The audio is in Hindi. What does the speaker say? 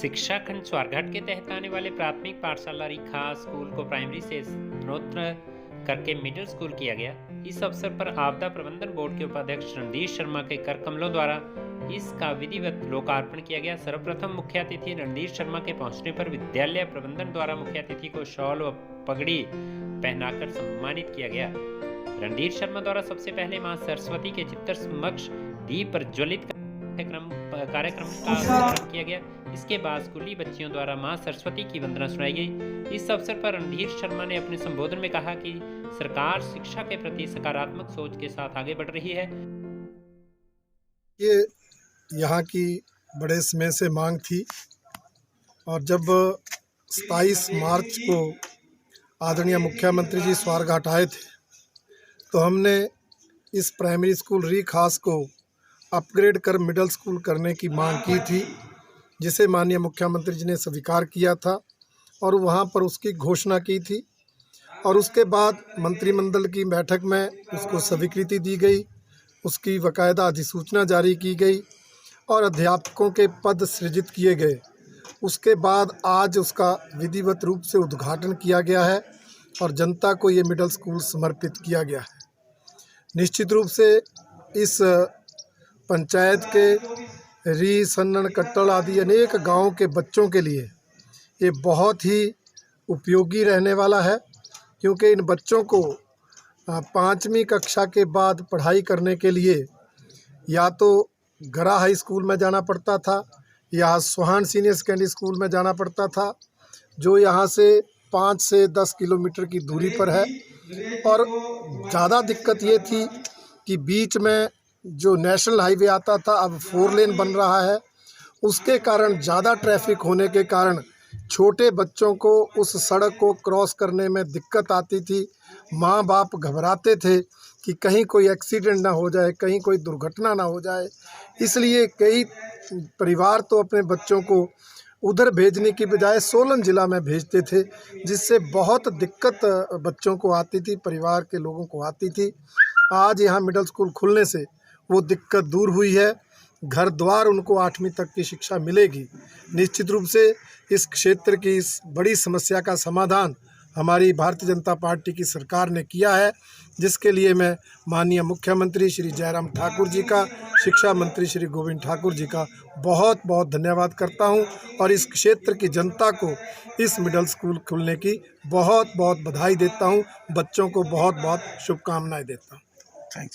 शिक्षा खंड स्वारघाट के तहत आने वाले प्राथमिक पाठशाला रीखा स्कूल को प्राइमरी से स्नातक करके मिडिल स्कूल किया गया। इस अवसर पर आपदा प्रबंधन बोर्ड के उपाध्यक्ष रणधीर शर्मा के कर कमलों द्वारा इसका विधिवत लोकार्पण किया गया। सर्वप्रथम मुख्य अतिथि रणधीर शर्मा के पहुंचने पर विद्यालय प्रबंधन द्वारा मुख्य अतिथि को शॉल व पगड़ी पहनाकर सम्मानित किया गया। रणधीर शर्मा द्वारा सबसे पहले मां सरस्वती के चित्र समक्ष दीप प्रज्वलित कार्यक्रम का शुभारंभ किया गया। इसके बाद स्कूली बच्चियों द्वारा मां सरस्वती की वंदना सुनाई गई। इस अवसर पर रणधीर शर्मा ने अपने संबोधन में कहा कि सरकार शिक्षा के प्रति सकारात्मक सोच के साथ आगे बढ़ रही है। ये यहाँ की बड़े समय से मांग थी और जब 27 मार्च को आदरणीय मुख्यमंत्री जी स्वारघाट आए थे तो हमने इस प्राइमरी स्कूल रीखास को अपग्रेड कर मिडिल स्कूल करने की मांग की थी, जिसे माननीय मुख्यमंत्री जी ने स्वीकार किया था और वहाँ पर उसकी घोषणा की थी। और उसके बाद मंत्रिमंडल की बैठक में उसको स्वीकृति दी गई, उसकी बाकायदा अधिसूचना जारी की गई और अध्यापकों के पद सृजित किए गए। उसके बाद आज उसका विधिवत रूप से उद्घाटन किया गया है और जनता को ये मिडिल स्कूल समर्पित किया गया है। निश्चित रूप से इस पंचायत के री सन्नन कट्टल आदि अनेक गांवों के बच्चों के लिए ये बहुत ही उपयोगी रहने वाला है, क्योंकि इन बच्चों को 5वीं कक्षा के बाद पढ़ाई करने के लिए या तो गरा हाई स्कूल में जाना पड़ता था या सोहान सीनियर सेकेंडरी स्कूल में जाना पड़ता था, जो यहाँ से 5 से 10 किलोमीटर की दूरी पर है। और ज़्यादा दिक्कत ये थी कि बीच में जो नेशनल हाईवे आता था अब 4 लेन बन रहा है, उसके कारण ज़्यादा ट्रैफिक होने के कारण छोटे बच्चों को उस सड़क को क्रॉस करने में दिक्कत आती थी। माँ बाप घबराते थे कि कहीं कोई एक्सीडेंट ना हो जाए, कहीं कोई दुर्घटना ना हो जाए। इसलिए कई परिवार तो अपने बच्चों को उधर भेजने की बजाय सोलन ज़िला में भेजते थे, जिससे बहुत दिक्कत बच्चों को आती थी, परिवार के लोगों को आती थी। आज यहाँ मिडिल स्कूल खुलने से वो दिक्कत दूर हुई है। घर द्वार उनको 8वीं तक की शिक्षा मिलेगी। निश्चित रूप से इस क्षेत्र की इस बड़ी समस्या का समाधान हमारी भारतीय जनता पार्टी की सरकार ने किया है, जिसके लिए मैं माननीय मुख्यमंत्री श्री जयराम ठाकुर जी का, शिक्षा मंत्री श्री गोविंद ठाकुर जी का बहुत बहुत धन्यवाद करता हूं और इस क्षेत्र की जनता को इस मिडिल स्कूल खुलने की बहुत बहुत बधाई देता हूं। बच्चों को बहुत बहुत शुभकामनाएं देता हूं। थैंक्स।